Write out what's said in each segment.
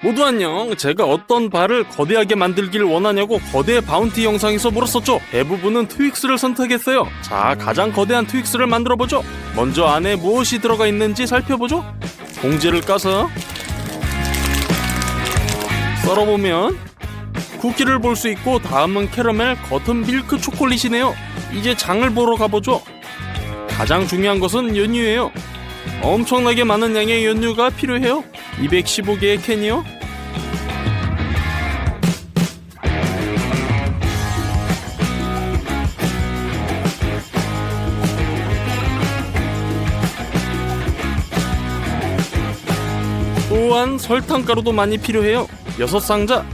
모두 안녕. 제가 어떤 발을 거대하게 만들길 원하냐고 거대 바운티 영상에서 물었었죠. 대부분은 트윅스를 선택했어요. 자, 가장 거대한 트윅스를 만들어보죠. 먼저 안에 무엇이 들어가 있는지 살펴보죠. 봉지를 까서 썰어보면 쿠키를 볼 수 있고, 다음은 캐러멜, 겉은 밀크 초콜릿이네요. 이제 장을 보러 가보죠. 가장 중요한 것은 연유예요. 엄청나게 많은 양의 연유가 필요해요. 215개의 캔이요. 또한 설탕가루도 많이 필요해요. 6상자.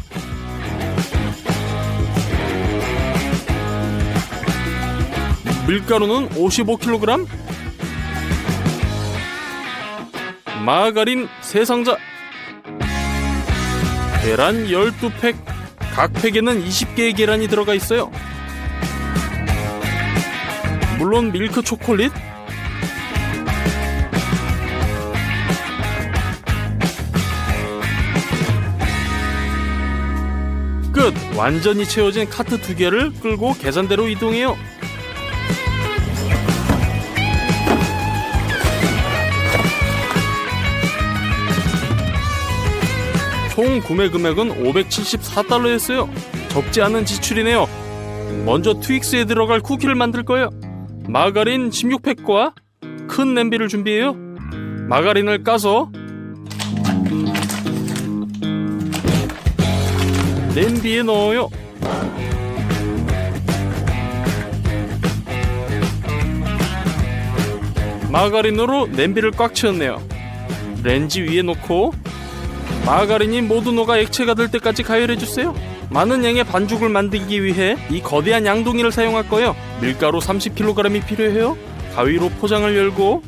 밀가루는 55kg. 마가린 3상자. 계란 12팩. 각 팩에는 20개의 계란이 들어가 있어요. 물론 밀크 초콜릿, 끝! 완전히 채워진 카트 2개를 끌고 계산대로 이동해요. 총 구매 금액은 $574였어요. 적지 않은 지출이네요. 먼저 트윅스에 들어갈 쿠키를 만들 거예요. 마가린 16팩과 큰 냄비를 준비해요. 마가린을 까서 냄비에 넣어요. 마가린으로 냄비를 꽉 채웠네요. 렌즈 위에 놓고 마가린이 모두 녹아 액체가 될 때까지 가열해주세요. 많은 양의 반죽을 만들기 위해 이 거대한 양동이를 사용할 거예요. 밀가루 30kg이 필요해요. 가위로 포장을 열고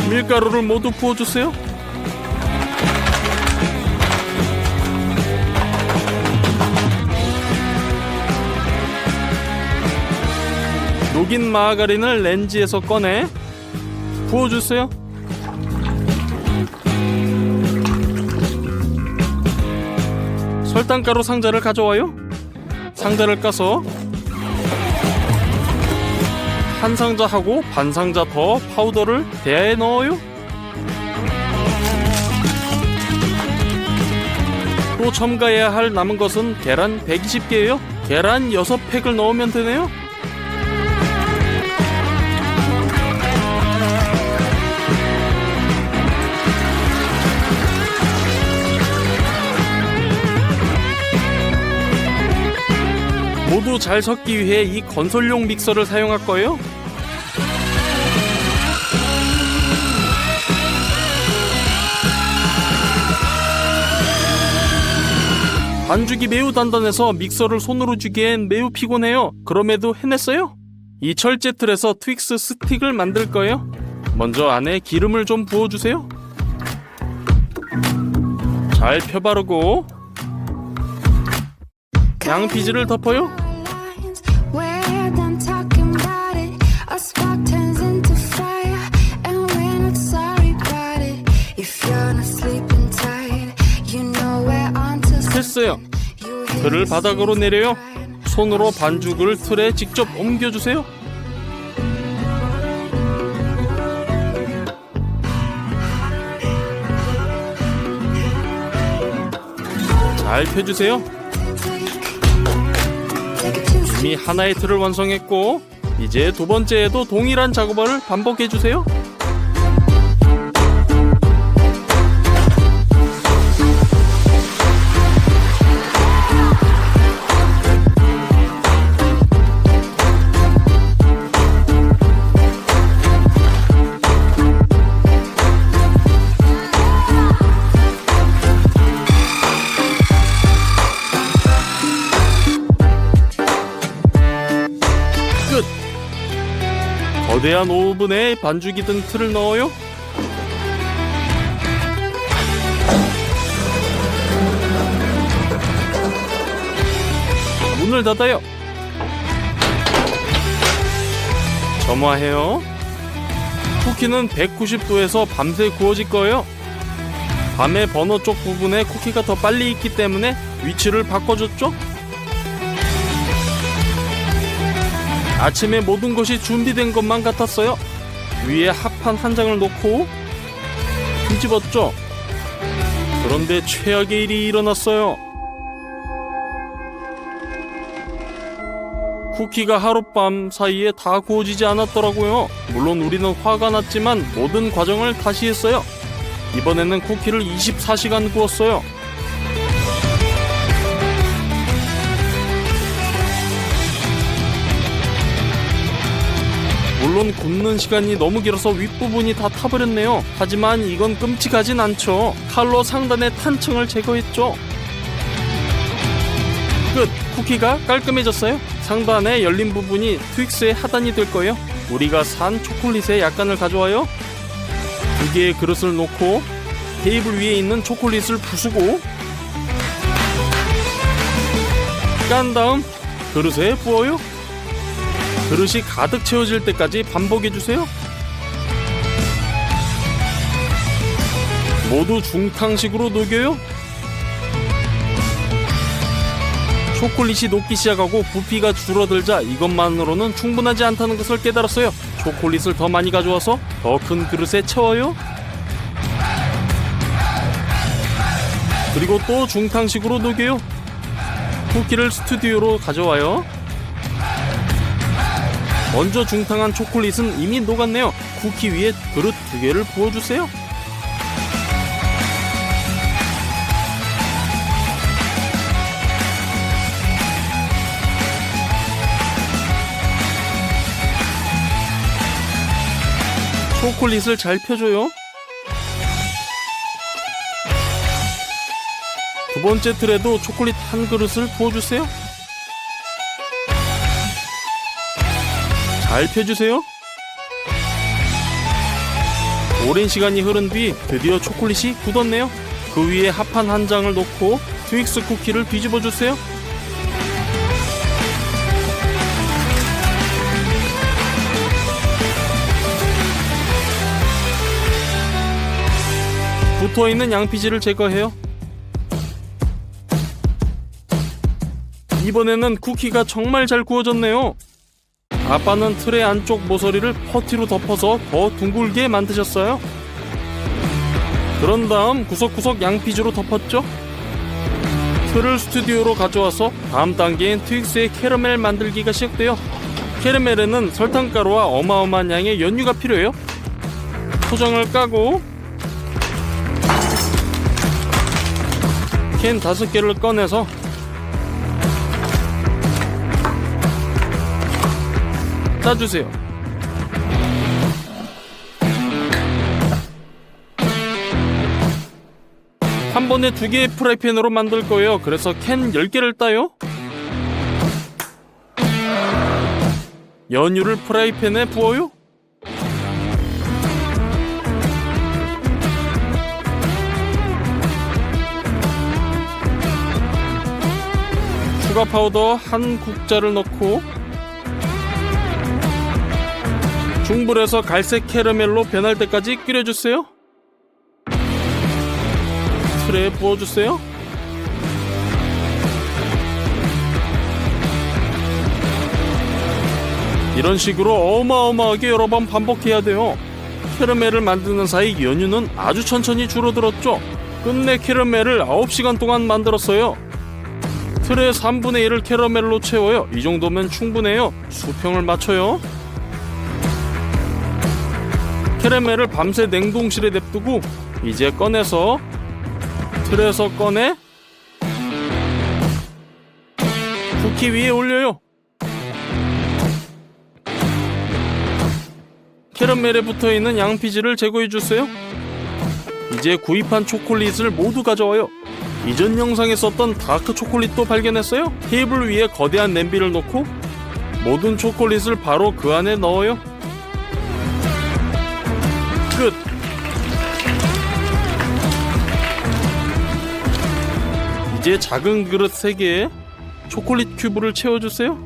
밀가루를 모두 부어주세요. 녹인 마가린을 렌즈에서 꺼내 부어주세요. 설탕가루 상자를 가져와요. 상자를 까서 한 상자하고 반 상자 더 파우더를 대야에 넣어요. 또 첨가해야 할 남은 것은 계란 120개예요. 계란 6팩을 넣으면 되네요. 모두 잘 섞기 위해 이 건설용 믹서를 사용할 거예요. 반죽이 매우 단단해서 믹서를 손으로 쥐기엔 매우 피곤해요. 그럼에도 해냈어요. 이 철제 틀에서 트윅스 스틱을 만들 거예요. 먼저 안에 기름을 좀 부어주세요. 잘 펴바르고 양피지를 덮어요. 됐어요. 틀을 바닥으로 내려요. 손으로 반죽을 틀에 직접 옮겨주세요. 잘 펴주세요. 이미 하나의 틀을 완성했고, 이제 두 번째에도 동일한 작업을 반복해주세요. 거대한 오븐에 반죽이 든 틀을 넣어요. 문을 닫아요. 점화해요. 쿠키는 190도에서 밤새 구워질 거예요. 밤에 버너 쪽 부분에 쿠키가 더 빨리 익기 때문에 위치를 바꿔줬죠. 아침에 모든 것이 준비된 것만 같았어요. 위에 합판 한 장을 놓고 뒤집었죠. 그런데 최악의 일이 일어났어요. 쿠키가 하룻밤 사이에 다 구워지지 않았더라고요. 물론 우리는 화가 났지만 모든 과정을 다시 했어요. 이번에는 쿠키를 24시간 구웠어요. 물론 굽는 시간이 너무 길어서 윗부분이 다 타버렸네요. 하지만 이건 끔찍하진 않죠. 칼로 상단의 탄층을 제거했죠. 끝! 쿠키가 깔끔해졌어요. 상단에 열린 부분이 트윅스의 하단이 될 거예요. 우리가 산 초콜릿의 약간을 가져와요. 2개의 그릇을 놓고 테이블 위에 있는 초콜릿을 부수고 깐 다음 그릇에 부어요. 그릇이 가득 채워질 때까지 반복해주세요. 모두 중탕식으로 녹여요. 초콜릿이 녹기 시작하고 부피가 줄어들자 이것만으로는 충분하지 않다는 것을 깨달았어요. 초콜릿을 더 많이 가져와서 더 큰 그릇에 채워요. 그리고 또 중탕식으로 녹여요. 쿠키를 스튜디오로 가져와요. 먼저 중탕한 초콜릿은 이미 녹았네요. 쿠키 위에 그릇 2개를 부어주세요. 초콜릿을 잘 펴줘요. 두 번째 틀에도 초콜릿 한 그릇을 부어주세요. 잘 펴주세요. 오랜 시간이 흐른 뒤 드디어 초콜릿이 굳었네요. 그 위에 합판 한 장을 놓고 트윅스 쿠키를 뒤집어주세요. 붙어있는 양피지를 제거해요. 이번에는 쿠키가 정말 잘 구워졌네요. 아빠는 틀의 안쪽 모서리를 퍼티로 덮어서 더 둥글게 만드셨어요. 그런 다음 구석구석 양피지로 덮었죠. 틀을 스튜디오로 가져와서 다음 단계인 트윅스의 캐러멜 만들기가 시작돼요. 캐러멜에는 설탕가루와 어마어마한 양의 연유가 필요해요. 포장을 까고 캔 5개를 꺼내서 짜주세요. 한 번에 2개의 프라이팬으로 만들 거예요. 그래서 캔 10개를 따요. 연유를 프라이팬에 부어요. 슈가 파우더 한 국자를 넣고 중불에서 갈색 캐러멜로 변할 때까지 끓여주세요. 틀에 부어주세요. 이런 식으로 어마어마하게 여러 번 반복해야 돼요. 캐러멜을 만드는 사이 연유는 아주 천천히 줄어들었죠. 끝내 캐러멜을 9시간 동안 만들었어요. 틀의 3분의 1을 캐러멜로 채워요. 이 정도면 충분해요. 수평을 맞춰요. 캐러멜을 밤새 냉동실에 냅두고 이제 꺼내서 틀에서 꺼내 쿠키 위에 올려요. 캐러멜에 붙어있는 양피지를 제거해주세요. 이제 구입한 초콜릿을 모두 가져와요. 이전 영상에 썼던 다크 초콜릿도 발견했어요. 테이블 위에 거대한 냄비를 놓고 모든 초콜릿을 바로 그 안에 넣어요. 끝! 이제 작은 그릇 3개에 초콜릿 큐브를 채워주세요.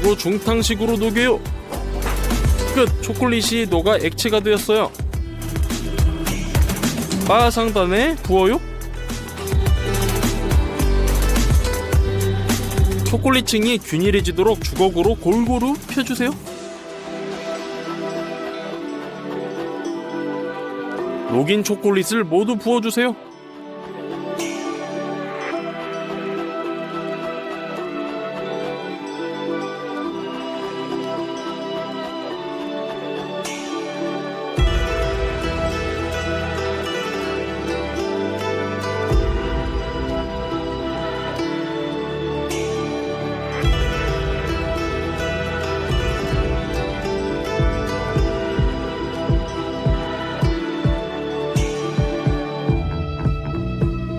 그리고 중탕식으로 녹여요. 끝! 초콜릿이 녹아 액체가 되었어요. 바 상단에 부어요. 초콜릿층이 균일해지도록 주걱으로 골고루 펴주세요. 녹인 초콜릿을 모두 부어주세요.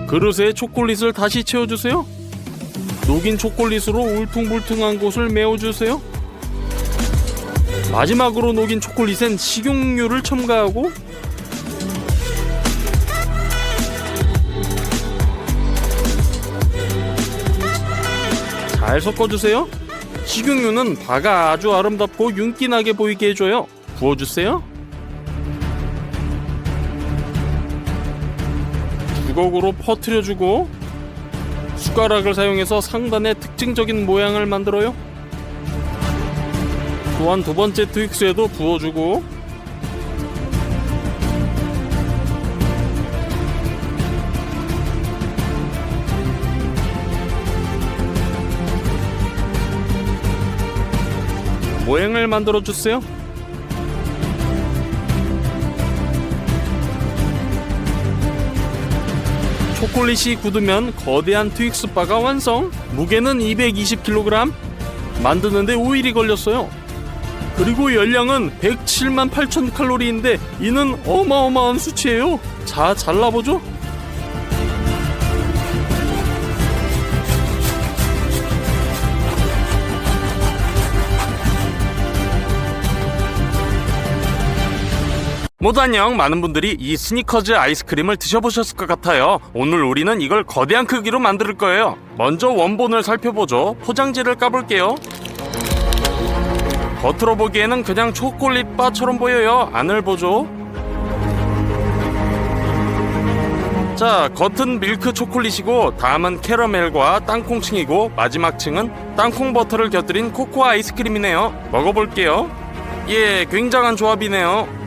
그릇에 초콜릿을 다시 채워주세요. 녹인 초콜릿으로 울퉁불퉁한 곳을 메워주세요. 마지막으로 녹인 초콜릿엔 식용유를 첨가하고 잘 섞어주세요. 식용유는 바가 아주 아름답고 윤기나게 보이게 해줘요. 부어주세요. 주걱으로 퍼뜨려주고 숟가락을 사용해서 상단에 특징적인 모양을 만들어요. 또한 두 번째 트윅스에도 부어주고 모양을 만들어주세요. 초콜릿이 굳으면 거대한 트윅스바가 완성. 무게는 220kg. 만드는데 5일이 걸렸어요. 그리고 열량은 107만 8천 칼로리인데 이는 어마어마한 수치예요. 자, 잘라보죠. 모두 안녕. 많은 분들이 이 스니커즈 아이스크림을 드셔보셨을 것 같아요. 오늘 우리는 이걸 거대한 크기로 만들 거예요. 먼저 원본을 살펴보죠. 포장지를 까볼게요. 겉으로 보기에는 그냥 초콜릿 바처럼 보여요. 안을 보죠. 자, 겉은 밀크 초콜릿이고 다음은 캐러멜과 땅콩층이고 마지막 층은 땅콩 버터를 곁들인 코코아 아이스크림이네요. 먹어볼게요. 예, 굉장한 조합이네요.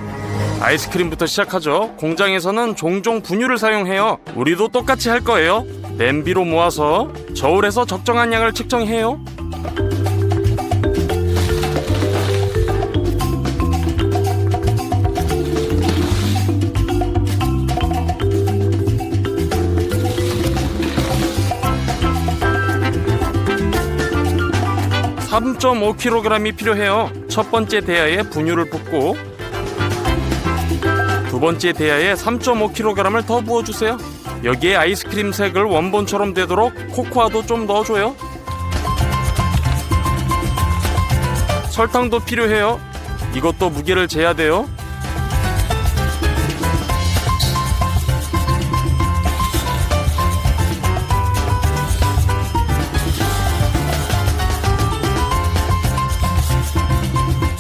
아이스크림부터 시작하죠. 공장에서는 종종 분유를 사용해요. 우리도 똑같이 할 거예요. 냄비로 모아서 저울에서 적정한 양을 측정해요. (3.5kg이) 필요해요. 첫 번째 대야에 분유를 붓고 두 번째 대야에 3.5kg을 더 부어주세요. 여기에 아이스크림 색을 원본처럼 되도록 코코아도 좀 넣어줘요. 설탕도 필요해요. 이것도 무게를 재야 돼요.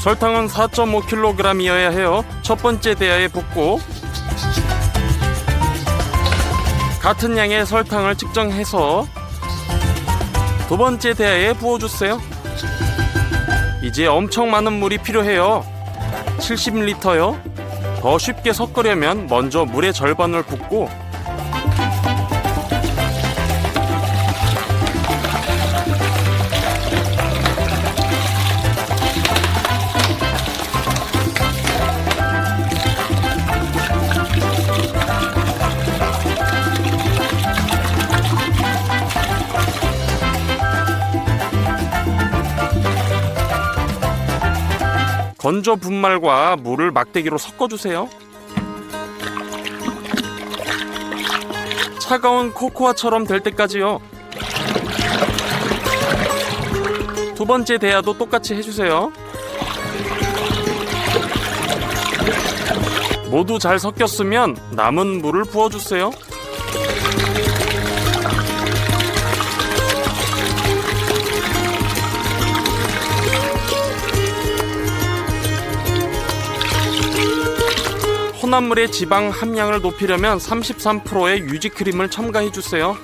설탕은 4.5kg이어야 해요. 첫 번째 대야에 붓고 같은 양의 설탕을 측정해서 두 번째 대야에 부어주세요. 이제 엄청 많은 물이 필요해요. 70L요. 더 쉽게 섞으려면 먼저 물의 절반을 붓고 건조 분말과 물을 막대기로 섞어주세요. 차가운 코코아처럼 될 때까지요. 두 번째 대야도 똑같이 해주세요. 모두 잘 섞였으면 남은 물을 부어주세요. 혼합물의 지방 함량을 높이려면 33%의 유지크림을 첨가해주세요.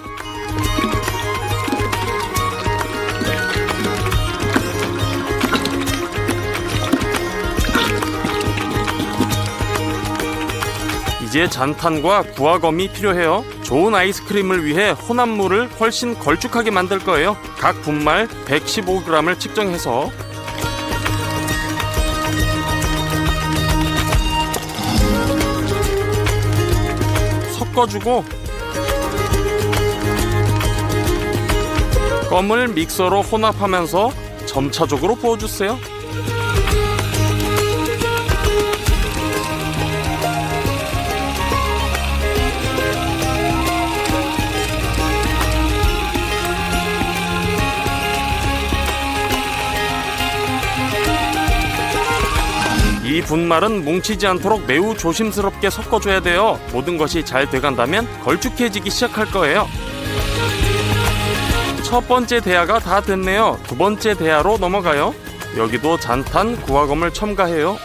이제 잔탄과 구화검이 필요해요. 좋은 아이스크림을 위해 혼합물을 훨씬 걸쭉하게 만들 거예요. 각 분말 115g을 측정해서 섞어주고 껌을 믹서로 혼합하면서 점차적으로 부어주세요. 이 분말은 뭉치지 않도록 매우 조심스럽게 섞어줘야 돼요. 모든 것이 잘 돼간다면 걸쭉해지기 시작할 거예요. 첫 번째 대야가 다 됐네요. 두 번째 대야로 넘어가요. 여기도 잔탄, 구화검을 첨가해요.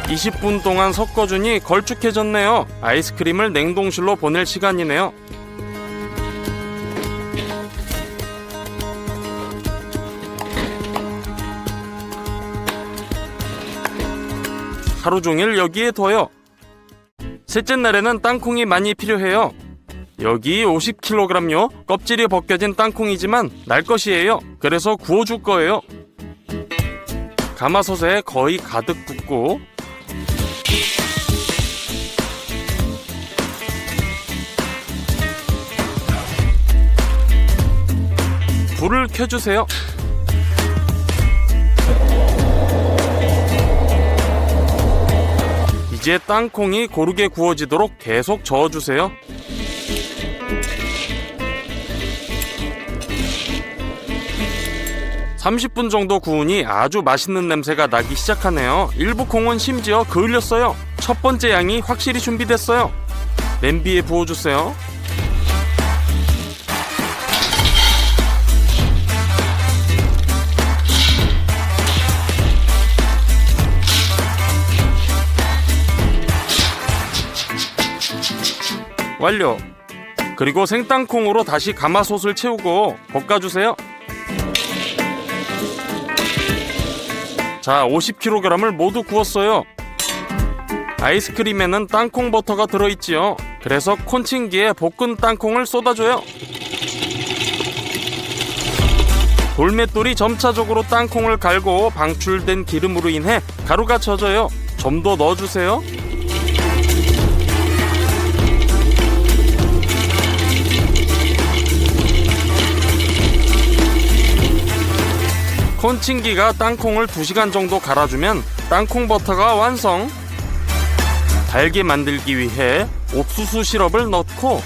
(20분) 동안 섞어주니 걸쭉해졌네요. 아이스크림을 냉동실로 보낼 시간이네요. 하루 종일 여기에 둬요. 셋째 날에는 땅콩이 많이 필요해요. 여기 50kg요. 껍질이 벗겨진 땅콩이지만 날 것이에요. 그래서 구워줄 거예요. 가마솥에 거의 가득 붓고 불을 켜주세요. 이제 땅콩이 고르게 구워지도록 계속 저어주세요. (30분) 정도 구우니 아주 맛있는 냄새가 나기 시작하네요. 일부 콩은 심지어 그을렸어요. 첫 번째 양이 확실히 준비됐어요. 냄비에 부어주세요. 완료. 그리고 생땅콩으로 다시 가마솥을 채우고 볶아주세요. 자, 50kg을 모두 구웠어요. 아이스크림에는 땅콩 버터가 들어있지요. 그래서 콘칭기에 볶은 땅콩을 쏟아줘요. 돌맷돌이 점차적으로 땅콩을 갈고 방출된 기름으로 인해 가루가 젖어요. 좀 더 넣어주세요. 콘칭기가 땅콩을 2시간 정도 갈아주면 땅콩 버터가 완성. 달게 만들기 위해 옥수수 시럽을 넣고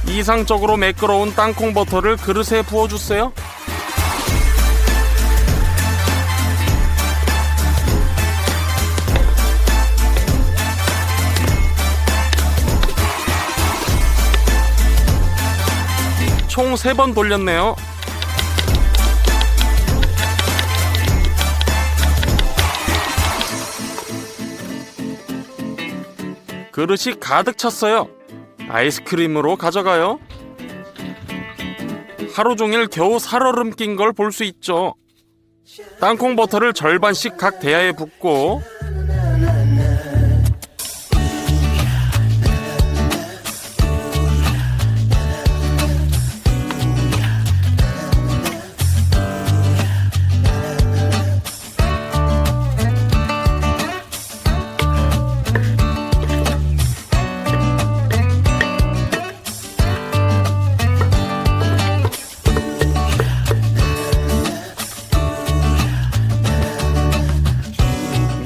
이상적으로 매끄러운 땅콩 버터를 그릇에 부어주세요. 총 3번 돌렸네요. 그릇이 가득 찼어요. 아이스크림으로 가져가요. 하루 종일 겨우 살얼음 낀 걸 볼 수 있죠. 땅콩 버터를 절반씩 각 대야에 붓고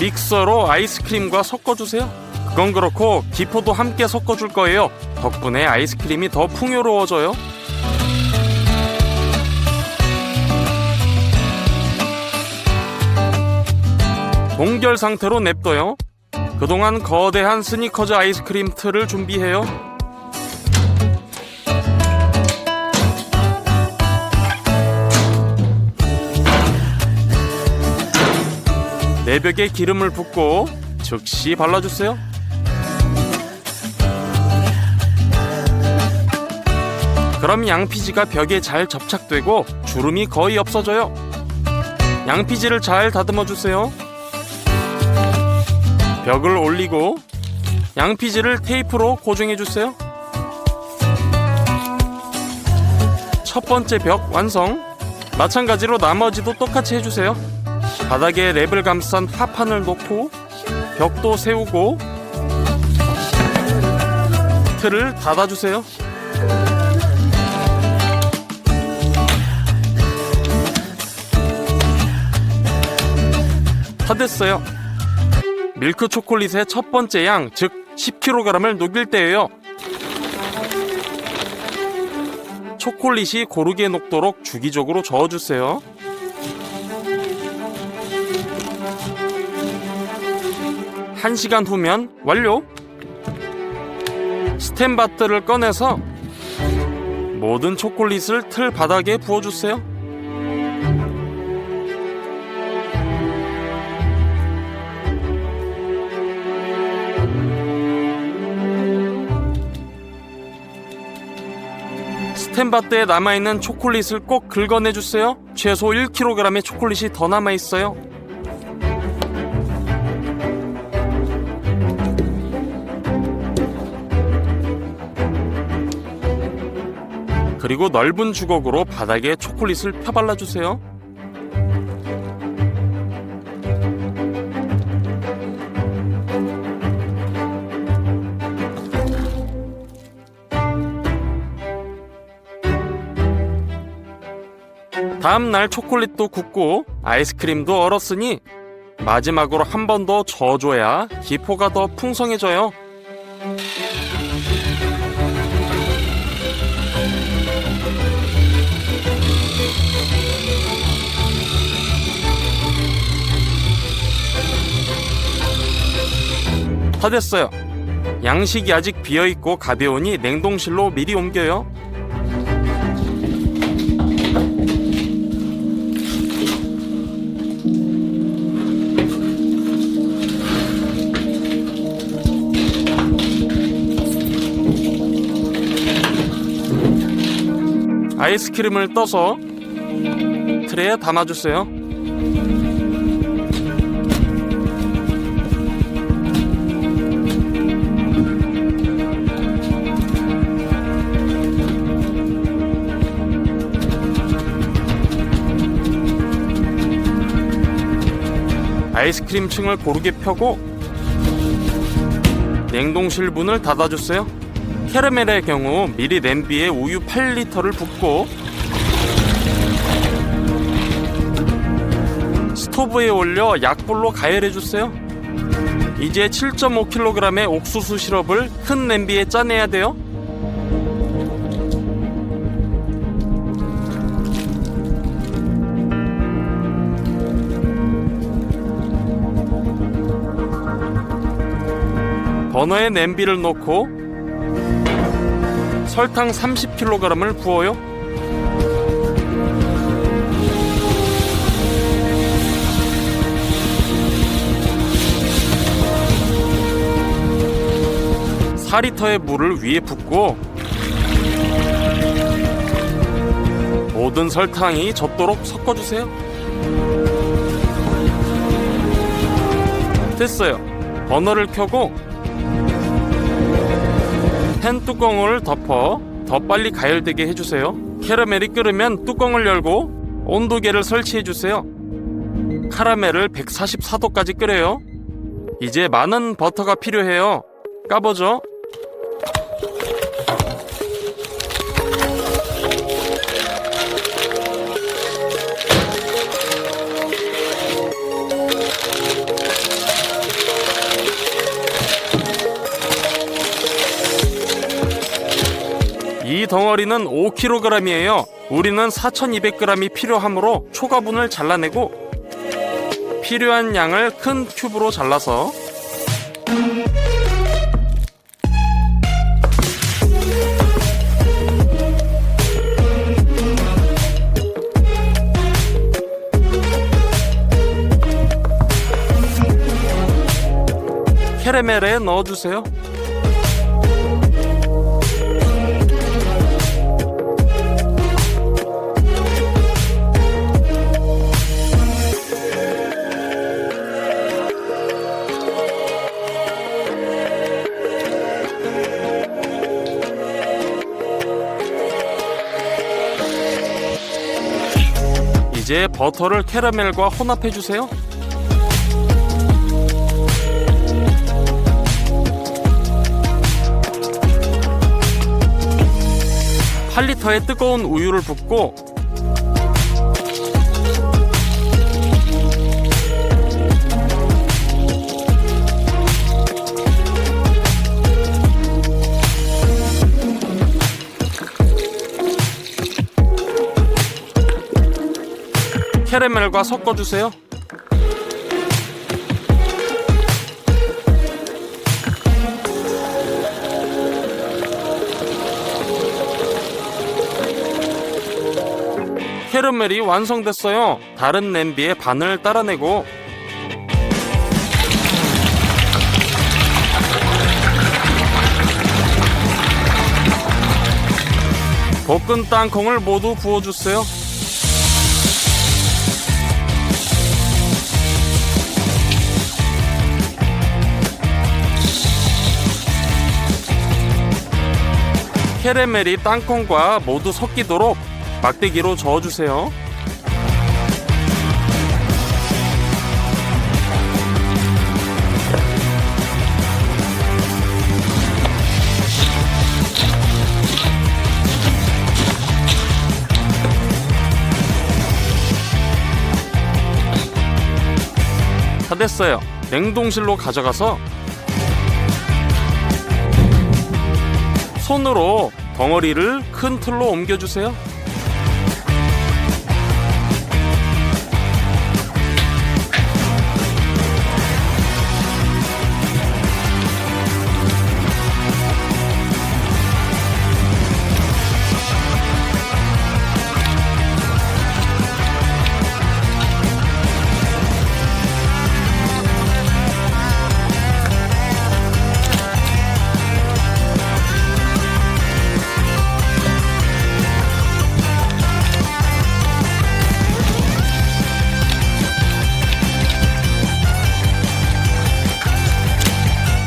믹서로 아이스크림과 섞어주세요. 그건 그렇고 기포도 함께 섞어줄 거예요. 덕분에 아이스크림이 더 풍요로워져요. 동결 상태로 냅둬요. 그동안 거대한 스니커즈 아이스크림 틀을 준비해요. 내벽에 기름을 붓고 즉시 발라주세요. 그럼 양피지가 벽에 잘 접착되고 주름이 거의 없어져요. 양피지를 잘 다듬어주세요. 벽을 올리고 양피지를 테이프로 고정해주세요. 첫 번째 벽 완성. 마찬가지로 나머지도 똑같이 해주세요. 바닥에 랩을 감싼 화판을 놓고 벽도 세우고 틀을 닫아주세요. 다 됐어요. 밀크 초콜릿의 첫 번째 양, 즉 10kg을 녹일 때예요. 초콜릿이 고르게 녹도록 주기적으로 저어주세요. 한 시간 후면 완료! 스텐바트를 꺼내서 모든 초콜릿을 틀 바닥에 부어주세요. 스텐바트에 남아있는 초콜릿을 꼭 긁어내주세요. 최소 1kg의 초콜릿이 더 남아있어요. 그리고 넓은 주걱으로 바닥에 초콜릿을 펴발라주세요. 다음날 초콜릿도 굽고 아이스크림도 얼었으니 마지막으로 한 번 더 저어줘야 기포가 더 풍성해져요. 다 됐어요. 양식이 아직 비어있고 가벼우니 냉동실로 미리 옮겨요. 아이스크림을 떠서 트레에 담아주세요. 아이스크림 층을 고르게 펴고 냉동실 문을 닫아주세요. 캐러멜의 경우 미리 냄비에 우유 8리터를 붓고 스토브에 올려 약불로 가열해주세요. 이제 7.5kg의 옥수수 시럽을 큰 냄비에 짜내야 돼요. 버너에 냄비를 놓고 설탕 30kg을 부어요. (4리터의) 물을 위에 붓고 모든 설탕이 젖도록 섞어주세요. 됐어요. 버너를 켜고 팬 뚜껑을 덮어 더 빨리 가열되게 해주세요. 캐러멜이 끓으면 뚜껑을 열고 온도계를 설치해주세요. 카라멜을 144도까지 끓여요. 이제 많은 버터가 필요해요. 까보죠. 이 덩어리는 5kg이에요. 우리는 4200g이 필요하므로 초가분을 잘라내고 필요한 양을 큰 큐브로 잘라서 캐러멜에 넣어주세요. 이제 버터를 캐러멜과 혼합해주세요. (8리터의) 뜨거운 우유를 붓고 캐러멜과 섞어주세요. 캐러멜이 완성됐어요. 다른 냄비에 반을 따라내고 볶은 땅콩을 모두 부어주세요. 캐러멜이 땅콩과 모두 섞이도록 막대기로 저어주세요. 다 됐어요. 냉동실로 가져가서 손으로 덩어리를 큰 틀로 옮겨주세요.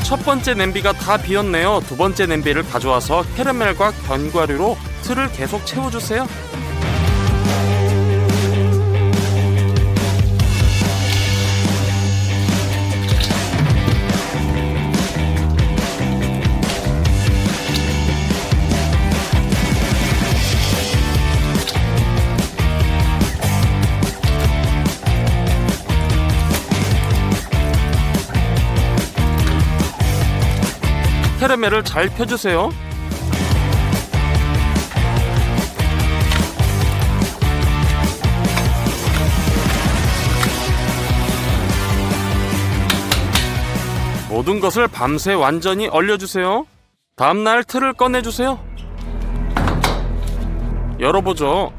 첫 번째 냄비가 다 비었네요. 두 번째 냄비를 가져와서 캐러멜과 견과류로 틀을 계속 채워주세요. 캐러멜을 잘 펴주세요. 모든 것을 밤새 완전히 얼려주세요. 다음날 틀을 꺼내주세요. 열어보죠.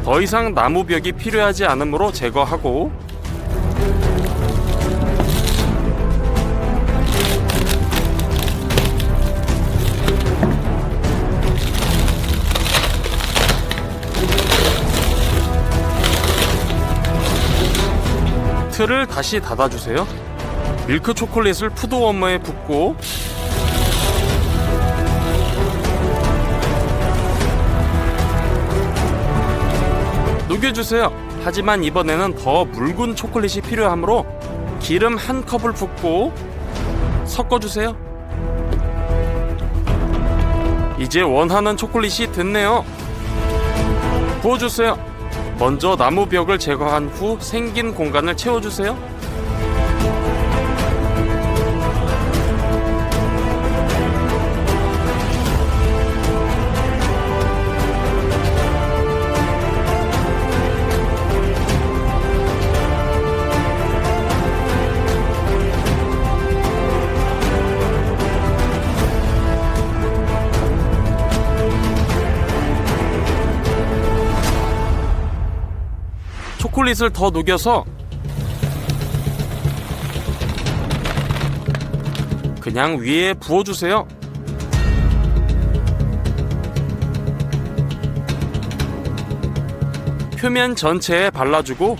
더 이상 나무벽이 필요하지 않으므로 제거하고 틀을 다시 닫아주세요. 밀크 초콜릿을 푸드 워머에 붓고 녹여주세요. 하지만 이번에는 더 묽은 초콜릿이 필요하므로 기름 한 컵을 붓고 섞어주세요. 이제 원하는 초콜릿이 됐네요. 부어주세요. 먼저 나무벽을 제거한 후 생긴 공간을 채워주세요. 초콜릿을 더 녹여서 그냥 위에 부어주세요. 표면 전체에 발라주고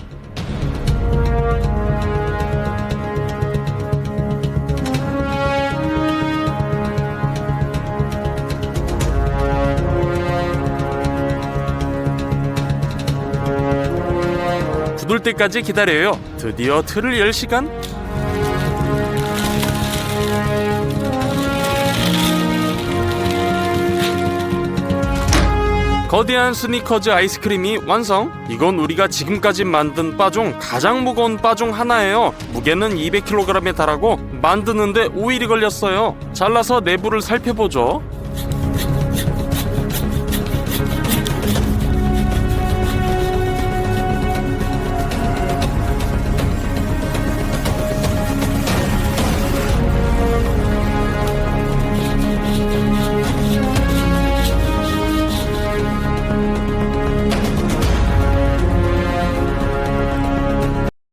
굳을 때까지 기다려요. 드디어 틀을 열 시간? 거대한 스니커즈 아이스크림이 완성! 이건 우리가 지금까지 만든 바 중 가장 무거운 바 중 하나예요. 무게는 200kg에 달하고 만드는데 5일이 걸렸어요. 잘라서 내부를 살펴보죠.